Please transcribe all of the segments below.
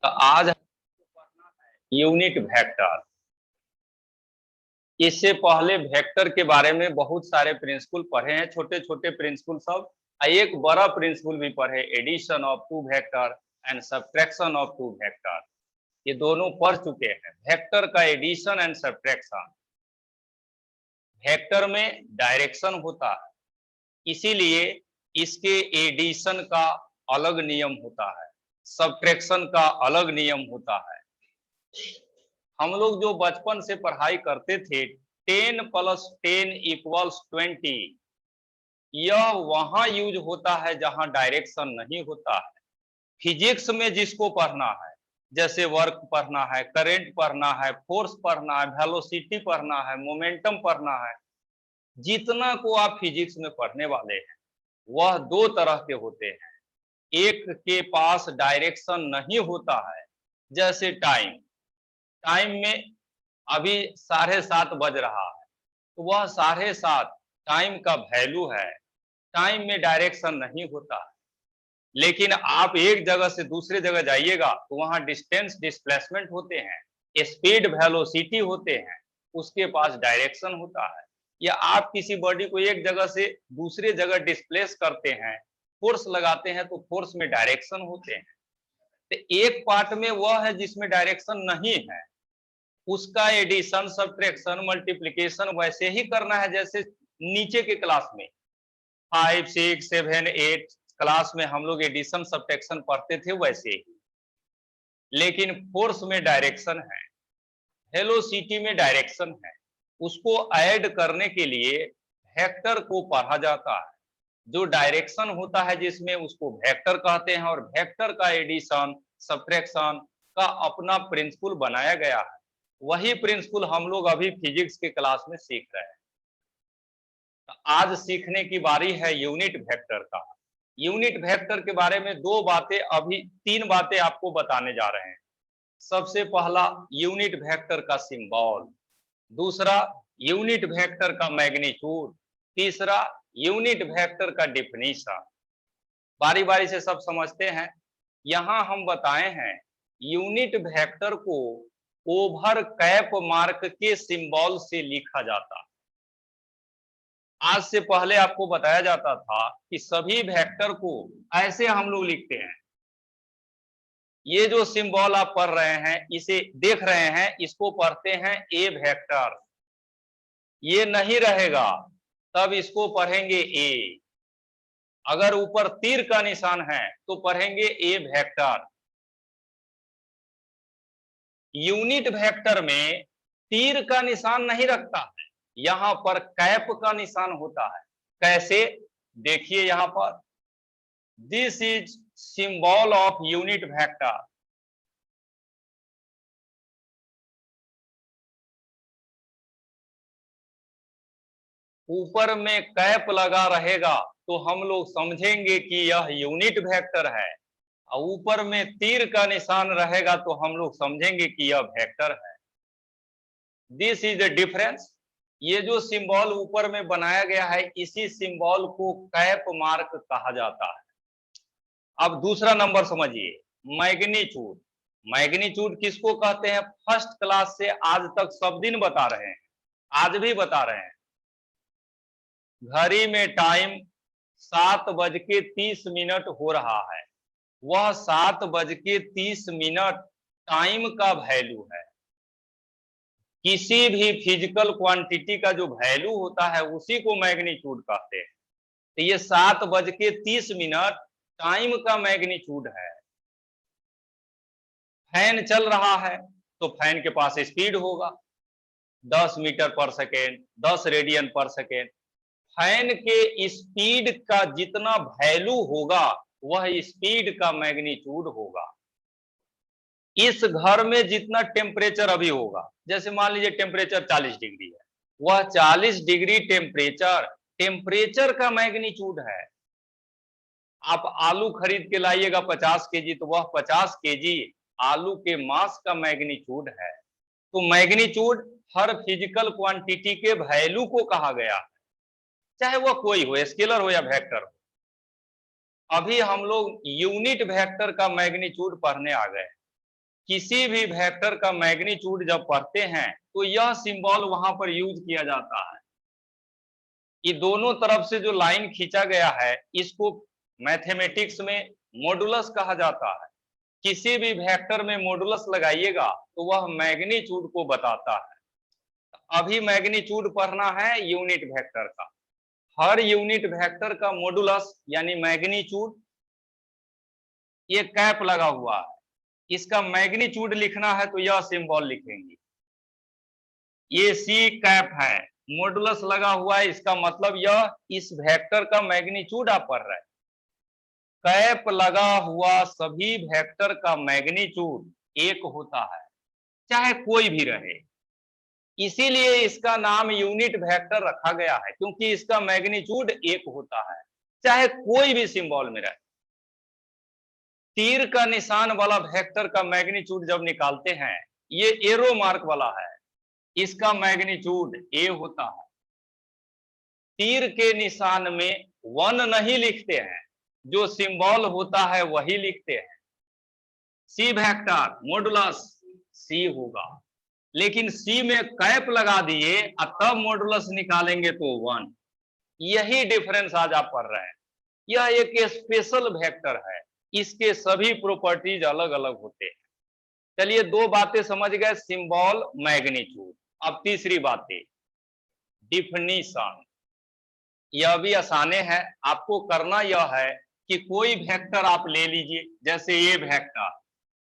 तो आज हमको पढ़ना है यूनिट वेक्टर। इससे पहले वेक्टर के बारे में बहुत सारे प्रिंसिपल पढ़े हैं, छोटे छोटे प्रिंसिपल सब। एक बड़ा प्रिंसिपल भी पढ़े, addition of two vector and subtraction of two vector. ये दोनों पढ़ चुके हैं, वेक्टर का एडिशन एंड सब्ट्रैक्शन। वेक्टर में डायरेक्शन होता है, इसीलिए इसके एडिशन का अलग नियम होता है, सब्ट्रैक्शन का अलग नियम होता है। हम लोग जो बचपन से पढ़ाई करते थे 10 + 10 = 20, यह वहां यूज होता है जहां डायरेक्शन नहीं होता है। फिजिक्स में जिसको पढ़ना है, जैसे वर्क पढ़ना है, करंट पढ़ना है, फोर्स पढ़ना है, वेलोसिटी पढ़ना है, मोमेंटम पढ़ना है, जितना को आप फिजिक्स में पढ़ने वाले हैं वह दो तरह के होते हैं। एक के पास डायरेक्शन नहीं होता है, जैसे टाइम। टाइम में अभी 7:30 बज रहा है, तो वह 7:30 टाइम का वैल्यू है। टाइम में डायरेक्शन नहीं होता है, लेकिन आप एक जगह से दूसरे जगह जाइएगा तो वहां डिस्टेंस डिस्प्लेसमेंट होते हैं, स्पीड वेलोसिटी होते हैं, उसके पास डायरेक्शन होता है। या आप किसी बॉडी को एक जगह से दूसरे जगह डिस्प्लेस करते हैं, फोर्स लगाते हैं, तो फोर्स में डायरेक्शन होते हैं। तो एक पार्ट में वह है जिसमें डायरेक्शन नहीं है, उसका एडिशन सब्ट्रैक्शन मल्टीप्लिकेशन वैसे ही करना है जैसे नीचे के क्लास में 5 6 7 8 क्लास में हम लोग एडिशन सब्ट्रैक्शन पढ़ते थे वैसे ही। लेकिन फोर्स में डायरेक्शन है, वेलोसिटी में डायरेक्शन है, उसको ऐड करने के लिए वेक्टर को पढ़ा जाता है। जो डायरेक्शन होता है जिसमें, उसको वेक्टर कहते हैं, और वेक्टर का एडिशन सब्ट्रैक्शन का अपना प्रिंसिपल बनाया गया है। वही प्रिंसिपल हम लोग अभी फिजिक्स के क्लास में सीख रहे हैं। तो आज सीखने की बारी है यूनिट वेक्टर का। यूनिट वेक्टर के बारे में तीन बातें आपको बताने जा रहे हैं। सबसे पहला, यूनिट वेक्टर का सिंबल। दूसरा, यूनिट वेक्टर का मैग्नीट्यूड। तीसरा, यूनिट वेक्टर का डिफिनीशन। बारी बारी से सब समझते हैं। यहां हम बताए हैं यूनिट वेक्टर को ओवर कैप मार्क के सिंबल से लिखा जाता है। आज से पहले आपको बताया जाता था कि सभी वेक्टर को ऐसे हम लोग लिखते हैं। ये जो सिंबल आप पढ़ रहे हैं, इसे देख रहे हैं, इसको पढ़ते हैं ए वेक्टर। ये नहीं रहेगा तब इसको पढ़ेंगे ए। अगर ऊपर तीर का निशान है तो पढ़ेंगे ए वेक्टर। यूनिट वेक्टर में तीर का निशान नहीं रखता है, यहां पर कैप का निशान होता है। कैसे? देखिए यहां पर, this is symbol of unit vector. ऊपर में कैप लगा रहेगा तो हम लोग समझेंगे कि यह यूनिट वेक्टर है, और ऊपर में तीर का निशान रहेगा तो हम लोग समझेंगे कि यह वेक्टर है। This is the difference. ये जो सिंबल ऊपर में बनाया गया है, इसी सिंबल को कैप मार्क कहा जाता है। अब दूसरा नंबर समझिए, मैग्नीट्यूड। मैग्नीट्यूड किसको कहते हैं? फर्स्ट क्लास से आज तक सब दिन बता रहे हैं, आज भी बता रहे हैं। घड़ी में टाइम 7:30 हो रहा है, वह 7:30 टाइम का वैल्यू है। किसी भी फिजिकल क्वांटिटी का जो वैल्यू होता है उसी को मैग्नीट्यूड कहते हैं। तो ये 7:30 टाइम का मैग्नीट्यूड है। फैन चल रहा है तो फैन के पास स्पीड होगा 10 मीटर पर सेकेंड, 10 रेडियन पर सेकेंड। फैन के स्पीड का जितना वैल्यू होगा वह स्पीड का मैग्नीट्यूड होगा। इस घर में जितना टेम्परेचर अभी होगा, जैसे मान लीजिए टेम्परेचर 40 डिग्री है, वह 40 डिग्री टेम्परेचर का मैग्नीट्यूड है। आप आलू खरीद के लाइएगा 50 केजी, तो वह 50 केजी आलू के मास का मैग्नीट्यूड है। तो मैग्नीट्यूड हर फिजिकल क्वांटिटी के वैल्यू को कहा गया है, चाहे वह कोई हो, स्केलर हो या वेक्टर हो। अभी हम लोग यूनिट वेक्टर का मैग्नीट्यूड पढ़ने आ गए। किसी भी वेक्टर का मैग्नीट्यूड जब पढ़ते हैं तो यह सिंबल वहां पर यूज किया जाता है। ये दोनों तरफ से जो लाइन खींचा गया है इसको मैथमेटिक्स में मॉडुलस कहा जाता है। किसी भी वेक्टर में मॉडुलस लगाइएगा तो वह मैग्नीट्यूड को बताता है। अभी मैग्नीट्यूड पढ़ना है यूनिट वेक्टर का। हर यूनिट वेक्टर का मॉडुलस यानी मैग्नीट्यूड ये कैप लगा हुआ है। इसका मैग्नीट्यूड लिखना है तो यह सिंबल लिखेंगे। ये सी कैप है, मॉडुलस लगा हुआ है, इसका मतलब यह इस वेक्टर का मैग्नीट्यूड आप पढ़ रहे हैं। कैप लगा हुआ सभी वेक्टर का मैग्नीट्यूड एक होता है, चाहे कोई भी रहे। इसीलिए इसका नाम यूनिट वेक्टर रखा गया है, क्योंकि इसका मैग्नीट्यूड एक होता है, चाहे कोई भी सिंबल में रहे। तीर का निशान वाला वेक्टर का मैग्नीट्यूड जब निकालते हैं, ये एरो मार्क वाला है, इसका मैग्नीट्यूड ए होता है। तीर के निशान में 1 नहीं लिखते हैं, जो सिंबल होता है वही लिखते हैं। सी वेक्टर मॉडुलस सी होगा, लेकिन सी में कैप लगा दिए और तब मॉडुलस निकालेंगे तो 1। यही डिफरेंस आज आप पढ़ रहे हैं। यह एक स्पेशल वेक्टर है, इसके सभी प्रॉपर्टीज अलग अलग होते हैं। चलिए, दो बातें समझ गए, सिंबल मैग्नीट्यूड। अब तीसरी बातें, डिफिनीशन। यह भी आसान है। आपको करना यह है कि कोई वेक्टर आप ले लीजिए, जैसे ये वेक्टर,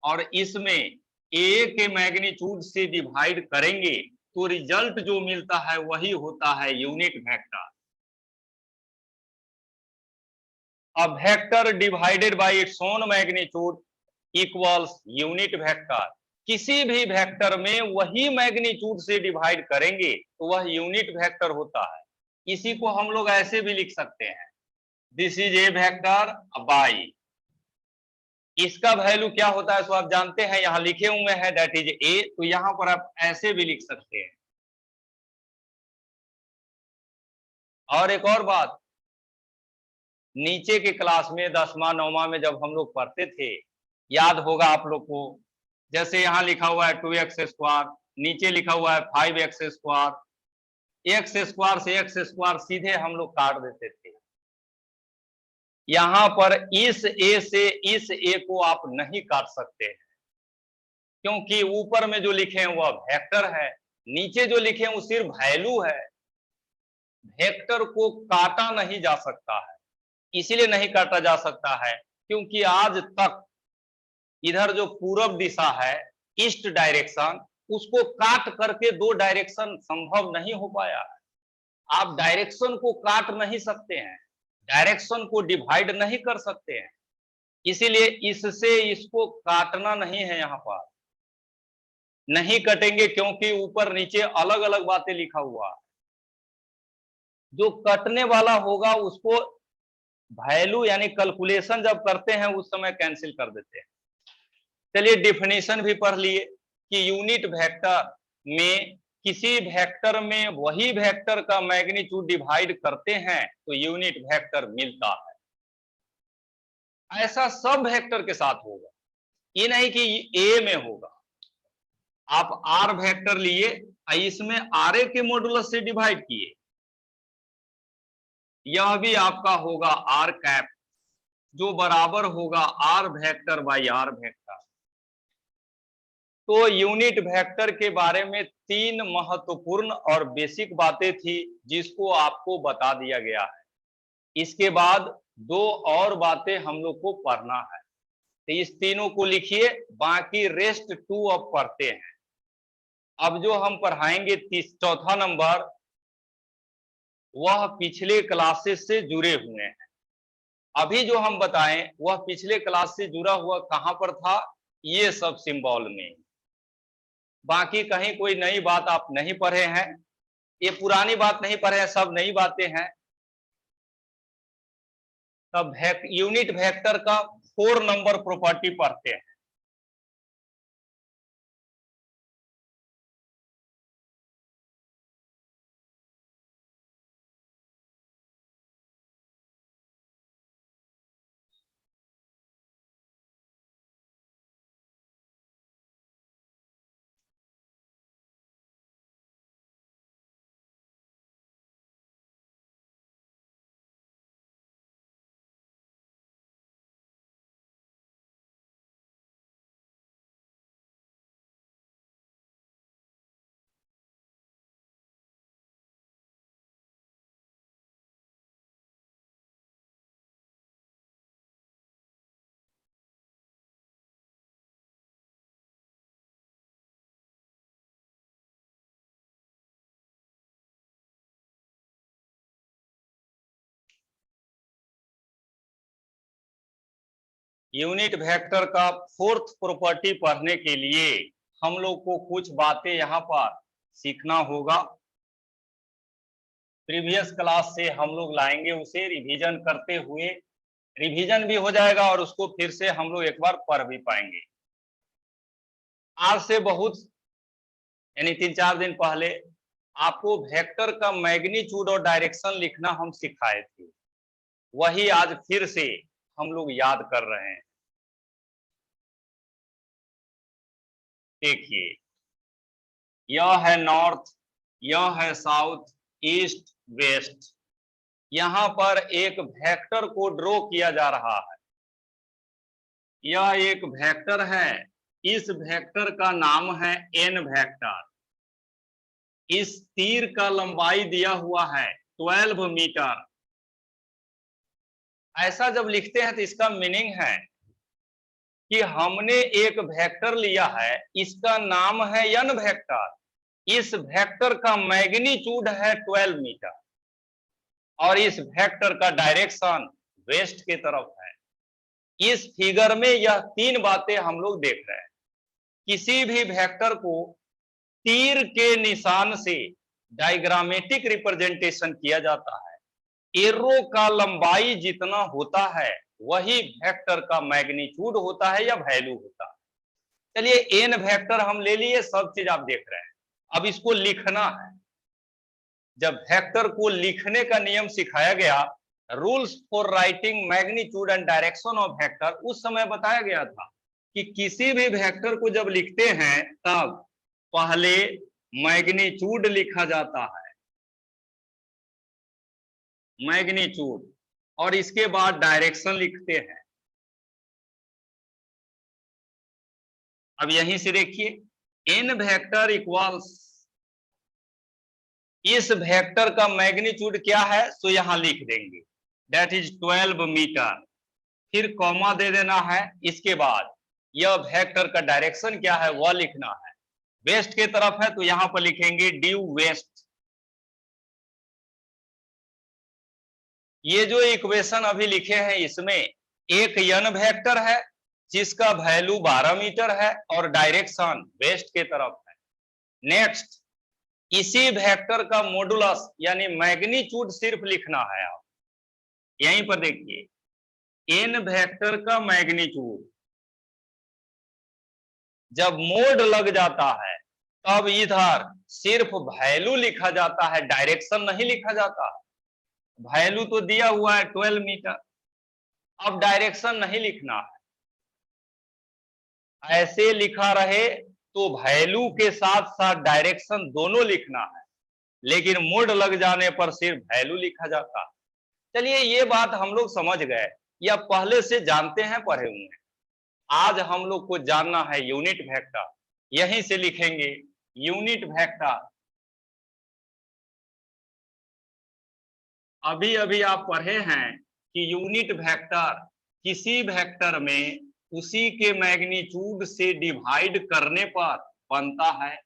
और इसमें ए के मैग्नीट्यूड से डिवाइड करेंगे तो रिजल्ट जो मिलता है वही होता है unit vector. A vector divided by its own magnitude equals unit vector. किसी भी वेक्टर में वही मैग्नीट्यूड से डिवाइड करेंगे तो वह यूनिट वेक्टर होता है। इसी को हम लोग ऐसे भी लिख सकते हैं, this is a vector by. इसका वैल्यू क्या होता है सो आप जानते हैं, यहां लिखे हुए हैं दैट इज ए, तो यहां पर आप ऐसे भी लिख सकते हैं। और एक और बात, नीचे के क्लास में 10वां 9वां में जब हम लोग पढ़ते थे, याद होगा आप लोग को, जैसे यहाँ लिखा हुआ है 2x², नीचे लिखा हुआ है 5x², x² से x² सीधे हम लोग काट देते थे। यहाँ पर इस ए से इस ए को आप नहीं काट सकते हैं, क्योंकि ऊपर में जो लिखे हैं वह वेक्टर है, नीचे जो लिखे हैं वो सिर्फ वैल्यू है। वेक्टर को काटा नहीं जा सकता है। इसीलिए नहीं काटा जा सकता है क्योंकि आज तक इधर जो पूरब दिशा है, ईस्ट डायरेक्शन, उसको काट करके दो डायरेक्शन संभव नहीं हो पाया है। आप डायरेक्शन को काट नहीं सकते हैं, डायरेक्शन को डिवाइड नहीं कर सकते हैं। इसीलिए इससे इसको काटना नहीं है, यहां पर नहीं कटेंगे क्योंकि ऊपर नीचे अलग अलग बातें लिखा हुआ है। जो कटने वाला होगा उसको वैल्यू यानी कैलकुलेशन जब करते हैं उस समय कैंसिल कर देते हैं। चलिए, डिफिनीशन भी पढ़ लिए कि यूनिट वेक्टर में किसी वेक्टर में वही वेक्टर का मैग्नीट्यूड डिवाइड करते हैं तो यूनिट वेक्टर मिलता है। ऐसा सब वेक्टर के साथ होगा, ये नहीं कि ए में होगा। आप आर वेक्टर लिए, इसमें आर ए के मॉडुलस से डिवाइड किए, यह भी आपका होगा आर कैप, जो बराबर होगा r vector by r vector. तो यूनिट वेक्टर के बारे में 3 महत्वपूर्ण और बेसिक बातें थी जिसको आपको बता दिया गया है। इसके बाद 2 और बातें हम लोग को पढ़ना है, तो इस तीनों को लिखिए, बाकी रेस्ट 2 अब पढ़ते हैं। अब जो हम पढ़ाएंगे चौथा नंबर, वह पिछले क्लासेस से जुड़े हुए हैं। अभी जो हम बताएं वह पिछले क्लास से जुड़ा हुआ कहां पर था, ये सब सिंबल में। बाकी कहीं कोई नई बात आप नहीं पढ़े हैं, ये पुरानी बात नहीं पढ़े हैं, सब नई बातें हैं। तब यूनिट वेक्टर का 4 नंबर प्रॉपर्टी पढ़ते हैं। यूनिट वेक्टर का फोर्थ प्रॉपर्टी पढ़ने के लिए हम लोग को कुछ बातें यहाँ पर सीखना होगा। प्रीवियस क्लास से हम लोग लाएंगे, उसे रिवीजन करते हुए, रिवीजन भी हो जाएगा और उसको फिर से हम लोग एक बार पढ़ भी पाएंगे। आज से बहुत यानी 3-4 दिन पहले आपको वेक्टर का मैग्नीट्यूड और डायरेक्शन लिखना हम सिखाए थे, वही आज फिर से हम लोग याद कर रहे हैं। देखिए, यह है नॉर्थ, यह है साउथ, ईस्ट, वेस्ट। यहां पर एक वेक्टर को ड्रॉ किया जा रहा है। यह एक वेक्टर है, इस वेक्टर का नाम है एन वेक्टर। इस तीर का लंबाई दिया हुआ है 12 मीटर। ऐसा जब लिखते हैं तो इसका मीनिंग है कि हमने एक वेक्टर लिया है, इसका नाम है एन वेक्टर। इस वेक्टर का मैग्नीट्यूड है 12 मीटर और इस वेक्टर का डायरेक्शन वेस्ट की तरफ है। इस फिगर में यह तीन बातें हम लोग देख रहे हैं। किसी भी वेक्टर को तीर के निशान से डायग्रामेटिक रिप्रेजेंटेशन किया जाता है। एरो का लंबाई जितना होता है वही वेक्टर का मैग्नीट्यूड होता है या वैल्यू होता है। चलिए, एन वेक्टर हम ले लिए, सब चीज आप देख रहे हैं। अब इसको लिखना है। जब वेक्टर को लिखने का नियम सिखाया गया, rules for writing magnitude and direction of vector, उस समय बताया गया था कि किसी भी वेक्टर को जब लिखते हैं तब पहले मैग्नीट्यूड लिखा जाता है, मैग्नीट्यूड, और इसके बाद डायरेक्शन लिखते हैं। अब यहीं से देखिए, एन वेक्टर इक्वल्स, इस वेक्टर का मैग्नीट्यूड क्या है तो यहां लिख देंगे, दैट इज 12 मीटर। फिर कॉमा दे देना है। इसके बाद यह वेक्टर का डायरेक्शन क्या है वह लिखना है। वेस्ट की तरफ है तो यहां पर लिखेंगे ड्यू वेस्ट। ये जो इक्वेशन अभी लिखे हैं इसमें एक एन वेक्टर है जिसका वैल्यू 12 मीटर है और डायरेक्शन वेस्ट की तरफ है। नेक्स्ट, इसी वेक्टर का मॉडुलस यानी मैग्नीट्यूड सिर्फ लिखना है। आप यहीं पर देखिए, एन वेक्टर का मैग्नीट्यूड जब मोड लग जाता है तब इधर सिर्फ वैल्यू लिखा जाता है, डायरेक्शन नहीं लिखा जाता। वैल्यू तो दिया हुआ है 12 मीटर, अब डायरेक्शन नहीं लिखना है। ऐसे लिखा रहे तो वैल्यू के साथ साथ डायरेक्शन दोनों लिखना है, लेकिन मोड लग जाने पर सिर्फ वैल्यू लिखा जाता है। चलिए, ये बात हम लोग समझ गए या पहले से जानते हैं, पढ़े हुए हैं। आज हम लोग को जानना है यूनिट वेक्टर। यहीं से लिखेंगे यूनिट वेक्टर। अभी अभी आप पढ़े हैं कि यूनिट वेक्टर किसी वेक्टर में उसी के मैग्नीट्यूड से डिवाइड करने पर बनता है।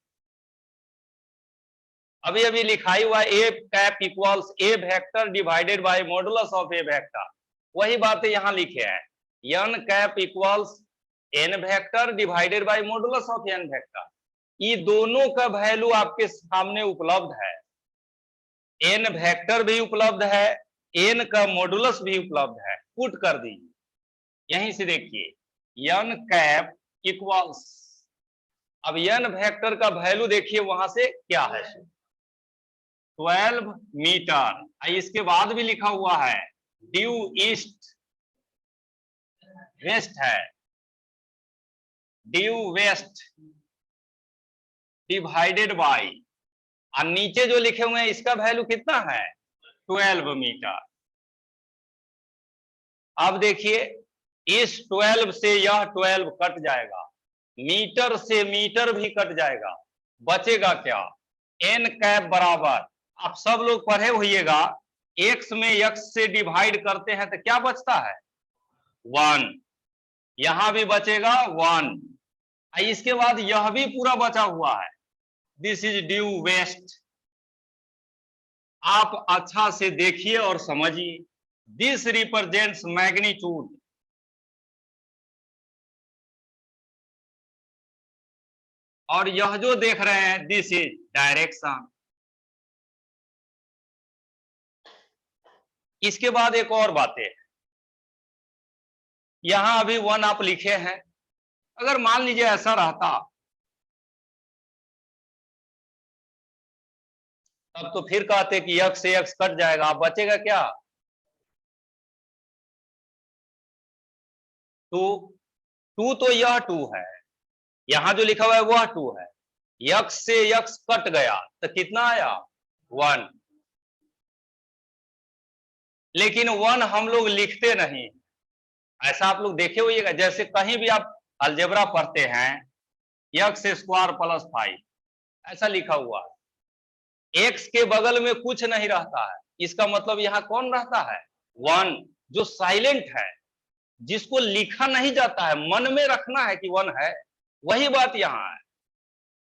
अभी अभी लिखाई हुआ A cap equals A vector divided by modulus of A vector, वही बातें यहां लिखे हैं। N cap equals N vector divided by modulus of N vector. ये दोनों का वैल्यू आपके सामने उपलब्ध है। एन वेक्टर भी उपलब्ध है, एन का मॉडुलस भी उपलब्ध है। पुट कर दीजिए। यहीं से देखिए एन कैप इक्वल्स, अब एन वेक्टर का वैल्यू देखिए वहां से क्या है, 12 मीटर। इसके बाद भी लिखा हुआ है ड्यू ईस्ट वेस्ट है, ड्यू वेस्ट डिवाइडेड बाय, और नीचे जो लिखे हुए हैं इसका वैल्यू कितना है 12 मीटर। अब देखिए, इस 12 से यह 12 कट जाएगा, मीटर से मीटर भी कट जाएगा, बचेगा क्या, एन कैप बराबर, आप सब लोग पढ़े होइएगा, एक्स में एक्स से डिवाइड करते हैं तो क्या बचता है 1, यहां भी बचेगा 1। इसके बाद यह भी पूरा बचा हुआ है, दिस इज ड्यू वेस्ट। आप अच्छा से देखिए और समझिए, दिस रिप्रेजेंट्स मैग्नीट्यूड, और यह जो देख रहे हैं दिस इज डायरेक्शन। इसके बाद एक और बातें, यहां अभी 1 आप लिखे हैं, अगर मान लीजिए ऐसा रहता तब तो फिर कहते कि x से x कट जाएगा, अब बचेगा क्या? 2। 2 तो यह 2 है, यहां जो लिखा हुआ है वह 2 है, x से x कट गया तो कितना आया? 1। लेकिन 1 हम लोग लिखते नहीं, ऐसा आप लोग देखे होइएगा, जैसे कहीं भी आप अलजेब्रा पढ़ते हैं x स्क्वायर प्लस 5 ऐसा लिखा हुआ है, x के बगल में कुछ नहीं रहता है, इसका मतलब यहाँ कौन रहता है? 1, जो साइलेंट है, जिसको लिखा नहीं जाता है, मन में रखना है कि 1 है, वही बात यहाँ है।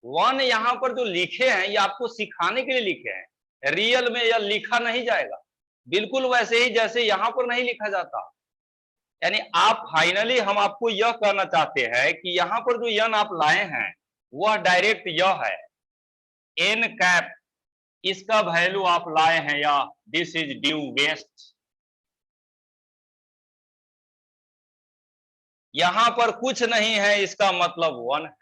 1 यहाँ पर जो लिखे हैं ये आपको सिखाने के लिए लिखे हैं, रियल में यह लिखा नहीं जाएगा, बिल्कुल वैसे ही जैसे यहाँ पर नहीं लिखा जाता। यानी आप फाइनली हम आपको यह कहना चाहते हैं कि यहाँ पर जो यन आप लाए हैं वह डायरेक्ट यह है एन कैप, इसका वैल्यू आप लाए हैं या दिस इज ड्यू वेस्ट। यहां पर कुछ नहीं है, इसका मतलब 1 है।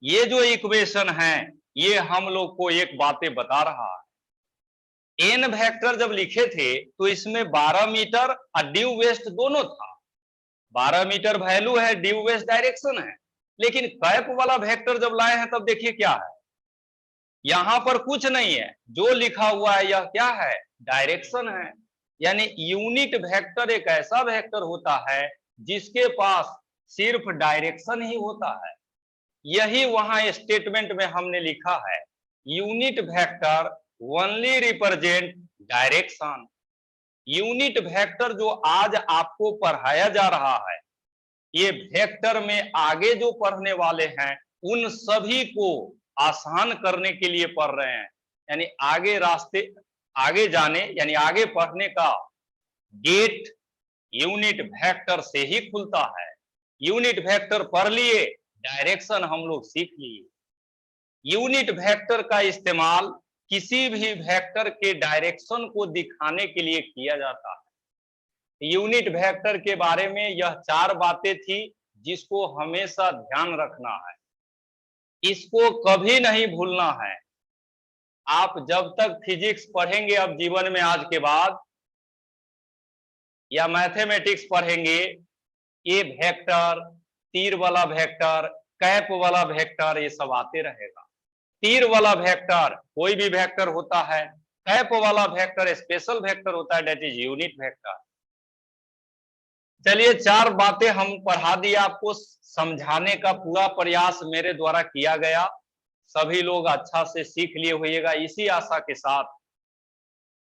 ये जो इक्वेशन है ये हम लोग को एक बातें बता रहा है। एन वेक्टर जब लिखे थे तो इसमें 12 मीटर और ड्यू वेस्ट दोनों था, 12 मीटर वैल्यू है, ड्यू वेस्ट डायरेक्शन है। लेकिन कैप वाला वेक्टर जब लाए हैं तब देखिए क्या है, यहां पर कुछ नहीं है, जो लिखा हुआ है यह क्या है? डायरेक्शन है। यानी यूनिट वेक्टर एक ऐसा वेक्टर होता है जिसके पास सिर्फ डायरेक्शन ही होता है, यही वहां स्टेटमेंट में हमने लिखा है, unit vector only represent direction. Unit vector जो आज आपको पढ़ाया जा रहा है, ये वेक्टर में आगे जो पढ़ने वाले हैं उन सभी को आसान करने के लिए पढ़ रहे हैं। यानी आगे रास्ते, आगे जाने यानी आगे पढ़ने का गेट यूनिट वेक्टर से ही खुलता है। यूनिट वेक्टर पढ़ लिए, डायरेक्शन हम लोग सीख लिए। यूनिट वेक्टर का इस्तेमाल किसी भी वेक्टर के डायरेक्शन को दिखाने के लिए किया जाता है। यूनिट वेक्टर के बारे में यह 4 बातें थी जिसको हमेशा ध्यान रखना है, इसको कभी नहीं भूलना है। आप जब तक फिजिक्स पढ़ेंगे अब जीवन में आज के बाद, या मैथमेटिक्स पढ़ेंगे, ये वेक्टर, तीर वाला वेक्टर, कैप वाला वेक्टर, ये सब आते रहेगा। तीर वाला वेक्टर कोई भी वेक्टर होता है, कैप वाला वेक्टर स्पेशल वेक्टर होता है, दैट इज यूनिट वेक्टर। चलिए 4 बातें हम पढ़ा दिए आपको, समझाने का पूरा प्रयास मेरे द्वारा किया गया, सभी लोग अच्छा से सीख लिए होइएगा। इसी आशा के साथ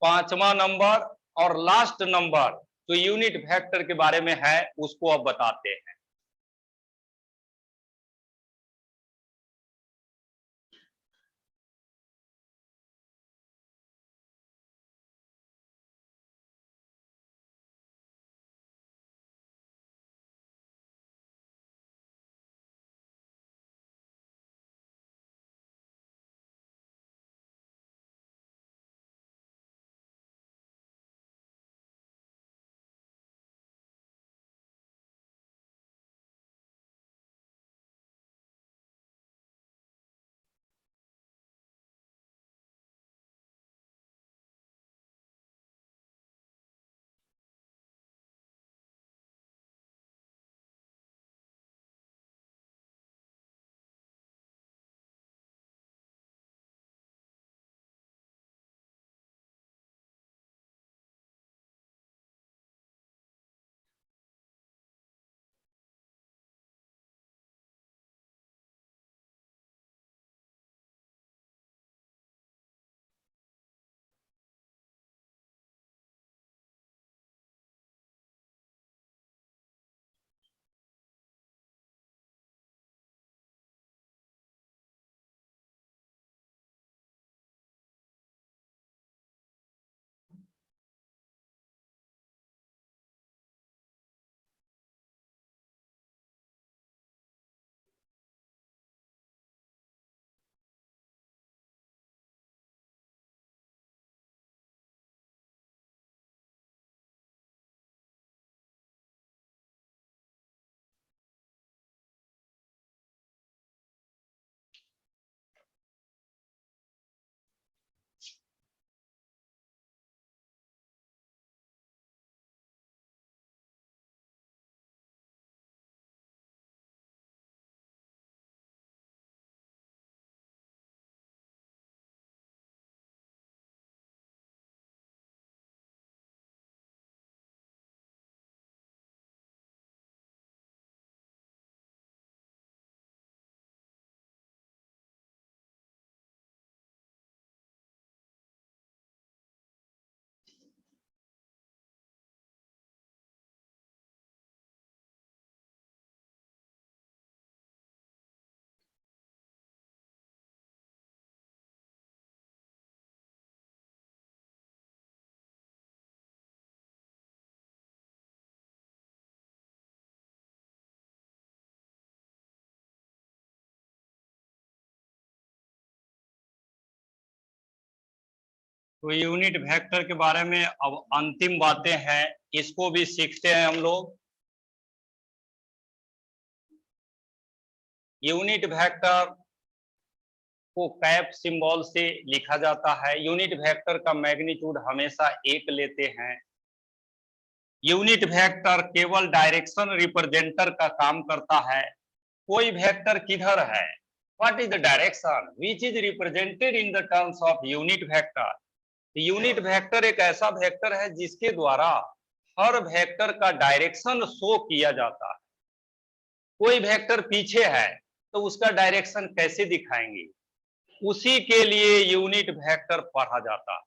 5वां नंबर और लास्ट नंबर जो यूनिट वेक्टर के बारे में है उसको अब बताते हैं। तो यूनिट वेक्टर के बारे में अब अंतिम बातें हैं, इसको भी सीखते हैं हम लोग। यूनिट वेक्टर को कैप सिंबल से लिखा जाता है। यूनिट वेक्टर का मैग्नीट्यूड हमेशा 1 लेते हैं। यूनिट वेक्टर केवल डायरेक्शन रिप्रेजेंटर का काम करता है। कोई वेक्टर किधर है, what is the direction which is represented in the terms of unit vector. Unit vector एक ऐसा वेक्टर है जिसके द्वारा हर वेक्टर का डायरेक्शन शो किया जाता है। कोई वेक्टर पीछे है तो उसका डायरेक्शन कैसे दिखाएंगे, उसी के लिए यूनिट वेक्टर पढ़ा जाता है।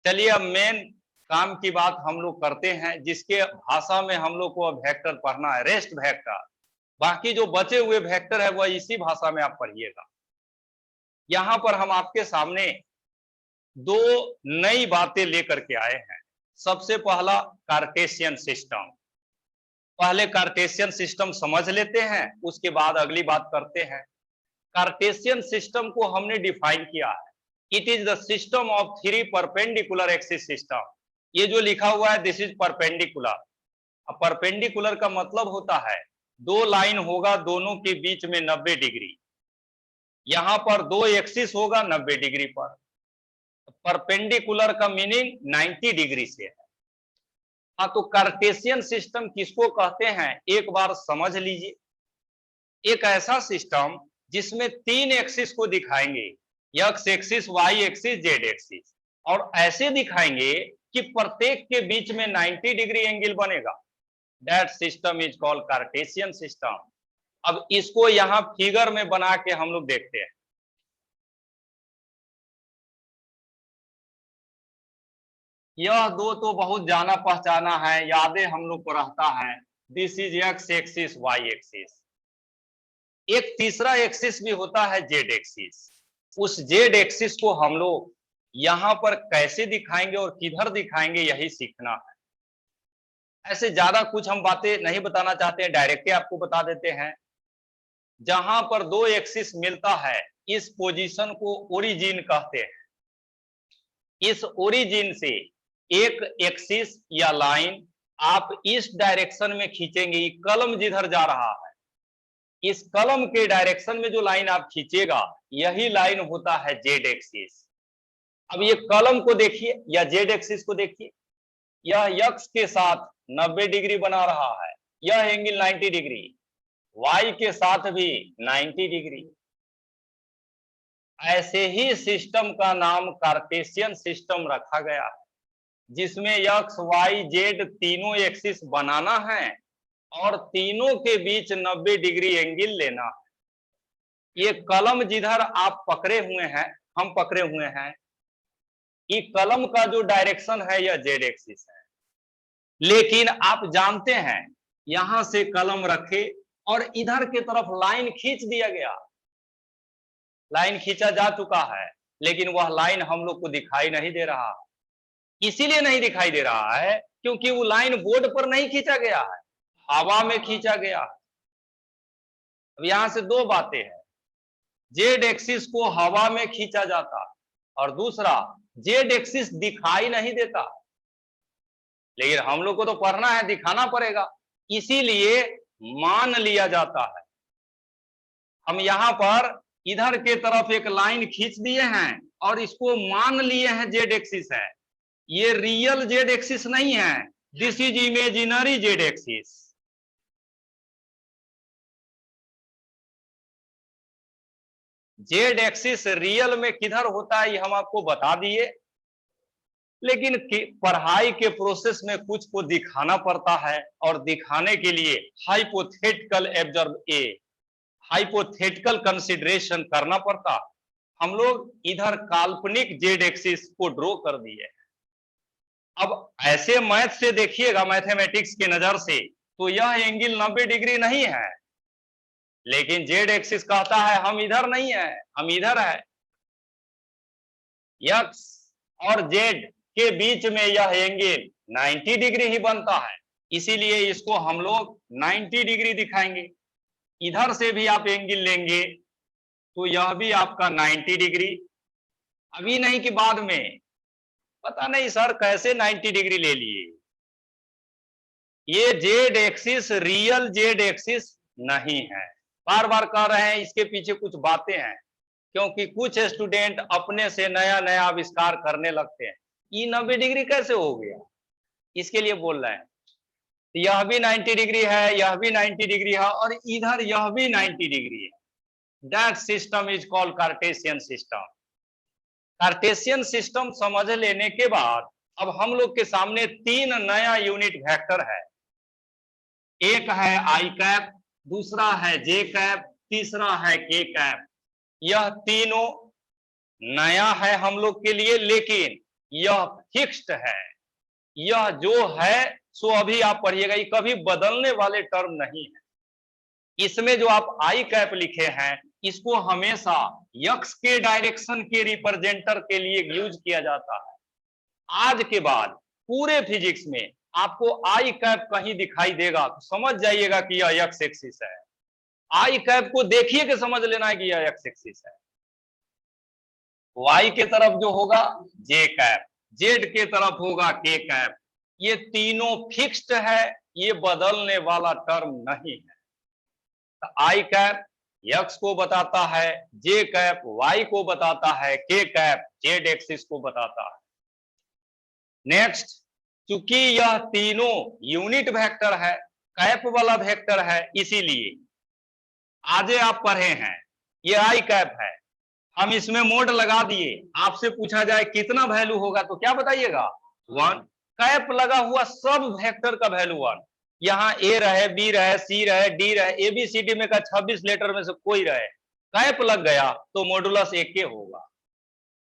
चलिए अब मेन काम की बात हम लोग करते हैं, जिसके भाषा में हम लोग को वेक्टर पढ़ना है, रेस्ट वेक्टर। बाकी जो बचे हुए वेक्टर है वह इसी भाषा में आप पढ़िएगा। यहां पर हम आपके सामने 2 नई बातें लेकर के आए हैं। सबसे पहला कार्टेशियन सिस्टम। पहले कार्टेशियन सिस्टम समझ लेते हैं, उसके बाद अगली बात करते हैं। कार्टेशियन सिस्टम को हमने डिफाइन किया है, it is the system of 3 perpendicular axis system. ये जो लिखा हुआ है दिस इज परपेंडिकुलर। अब परपेंडिकुलर का मतलब होता है 2 लाइन होगा, दोनों के बीच में 90 डिग्री। यहां पर 2 एक्सिस होगा 90 डिग्री पर। परपेंडिकुलर का मीनिंग 90 डिग्री से है। हाँ, तो कार्टेशियन सिस्टम किसको कहते हैं एक बार समझ लीजिए। एक ऐसा सिस्टम जिसमें 3 एक्सिस को दिखाएंगे, x axis, y axis, z axis, और ऐसे दिखाएंगे कि प्रत्येक के बीच में 90 डिग्री एंगल बनेगा। That system is called Cartesian system. अब इसको यहां फिगर में बना के हम लोग देखते हैं। यह 2 तो बहुत जाना पहचाना है, यादें हम लोग को रहता है। This is x axis, y axis. एक तीसरा एक्सिस भी होता है जेड एक्सिस। उस जेड एक्सिस को हम लोग यहां पर कैसे दिखाएंगे और किधर दिखाएंगे यही सीखना है। ऐसे ज्यादा कुछ हम बातें नहीं बताना चाहते हैं, डायरेक्टली आपको बता देते हैं। जहां पर 2 एक्सिस मिलता है इस पोजीशन को ओरिजिन कहते हैं। इस ओरिजिन से एक एक्सिस या लाइन आप इस डायरेक्शन में खींचेंगे, कलम जिधर जा रहा है इस कलम के डायरेक्शन में जो लाइन आप खींचेगा यही लाइन होता है जेड एक्सिस। अब ये कलम को देखिए या जेड एक्सिस को देखिए, यह एक्स के साथ 90 डिग्री बना रहा है, यह एंगल 90 डिग्री, वाई के साथ भी 90 डिग्री। ऐसे ही सिस्टम का नाम कार्टेशियन सिस्टम रखा गया है, जिसमें एक्स वाई जेड तीनों एक्सिस बनाना है और तीनों के बीच 90 डिग्री एंगल लेना है। ये कलम जिधर आप पकड़े हुए हैं, हम पकड़े हुए हैं, ये कलम का जो डायरेक्शन है यह जेड एक्सिस है। लेकिन आप जानते हैं यहां से कलम रखे और इधर की तरफ लाइन खींच दिया गया, लाइन खींचा जा चुका है, लेकिन वह लाइन हम लोग को दिखाई नहीं दे रहा। इसीलिए नहीं दिखाई दे रहा है क्योंकि वो लाइन बोर्ड पर नहीं खींचा गया है, हवा में खींचा गया है। अब यहां से 2 बातें हैं, जेड एक्सिस को हवा में खींचा जाता और दूसरा जेड एक्सिस दिखाई नहीं देता। लेकिन हम लोग को तो पढ़ना है, दिखाना पड़ेगा, इसीलिए मान लिया जाता है। हम यहां पर इधर के तरफ एक लाइन खींच दिए हैं और इसको मान लिए हैं जेड एक्सिस है। ये रियल जेड एक्सिस नहीं है, this is imaginary Z axis. Z axis real में किधर होता है ये हम आपको बता दिए, लेकिन पढ़ाई के प्रोसेस में कुछ को दिखाना पड़ता है और दिखाने के लिए हाइपोथेटिकल हाइपोथेटिकल कंसिडरेशन करना पड़ता। हम लोग इधर काल्पनिक जेड एक्सिस को ड्रॉ कर दिए। अब ऐसे मैथ से देखिएगा, मैथमेटिक्स की नजर से, तो यह एंगल 90 डिग्री नहीं है, लेकिन जेड एक्सिस कहता है हम इधर नहीं है, हम इधर है। एक्स और जेड के बीच में यह एंगल 90 डिग्री ही बनता है, इसीलिए इसको हम लोग 90 डिग्री दिखाएंगे। इधर से भी आप एंगल लेंगे तो यह भी आपका 90 डिग्री, अभी नहीं कि बाद में। पता नहीं सर कैसे 90 डिग्री ले लिए। ये Z axis real Z axis नहीं है। बार बार कह रहे हैं इसके पीछे कुछ बातें हैं, क्योंकि कुछ स्टूडेंट अपने से नया नया आविष्कार करने लगते हैं। ये 90 डिग्री कैसे हो गया, इसके लिए बोल रहे हैं। यह भी 90 डिग्री है, यह भी 90 डिग्री है, और इधर यह भी 90 डिग्री है। That system is called Cartesian system. Cartesian system समझ लेने के बाद अब हम लोग के सामने तीन नया यूनिट वेक्टर है। एक है आई कैप, दूसरा है जे कैप, तीसरा है के कैप। यह तीनों नया है हम लोग के लिए, लेकिन यह फिक्स्ड है। यह जो है सो अभी आप पढ़िएगा, ये कभी बदलने वाले टर्म नहीं है। इसमें जो आप आई कैप लिखे हैं, इसको हमेशा यक्स के डायरेक्शन के रिप्रेजेंटर के लिए यूज किया जाता है। आज के बाद पूरे फिजिक्स में आपको आई कैप कहीं दिखाई देगा तो समझ जाइएगा कि यह एक्स एक्सिस है। आई कैप को देखिए कि समझ लेना है कि यह एक्स एक्सिस है। वाई के तरफ जो होगा जे कैप, जेड के तरफ होगा के कैप। ये तीनों फिक्स्ड है, ये बदलने वाला टर्म नहीं है। तो आई कैप एक्स को बताता है, जे कैप वाई को बताता है, के कैप जेड एक्सिस को बताता है। नेक्स्ट, चूंकि यह तीनों यूनिट वेक्टर है, कैप वाला वेक्टर है, इसीलिए आज आप पढ़े हैं ये आई कैप है। हम इसमें मोड लगा दिए, आपसे पूछा जाए कितना वैल्यू होगा तो क्या बताइएगा 1। कैप लगा हुआ सब वेक्टर का वैल्यू 1। यहाँ ए रहे, बी रहे, सी रहे, डी रहे, ए बी सी डी में का 26 लेटर में से कोई रहे, कैप लग गया तो मॉडुलस एक के होगा।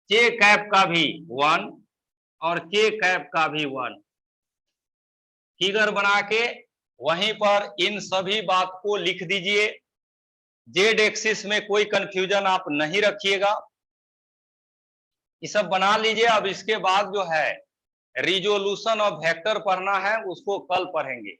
जे कैप का भी 1 और के कैप का भी 1। फिगर बना के वहीं पर इन सभी बात को लिख दीजिए। जेड एक्सिस में कोई कंफ्यूजन आप नहीं रखिएगा, ये सब बना लीजिए। अब इसके बाद जो है रिजोल्यूशन ऑफ वेक्टर पढ़ना है, उसको कल पढ़ेंगे।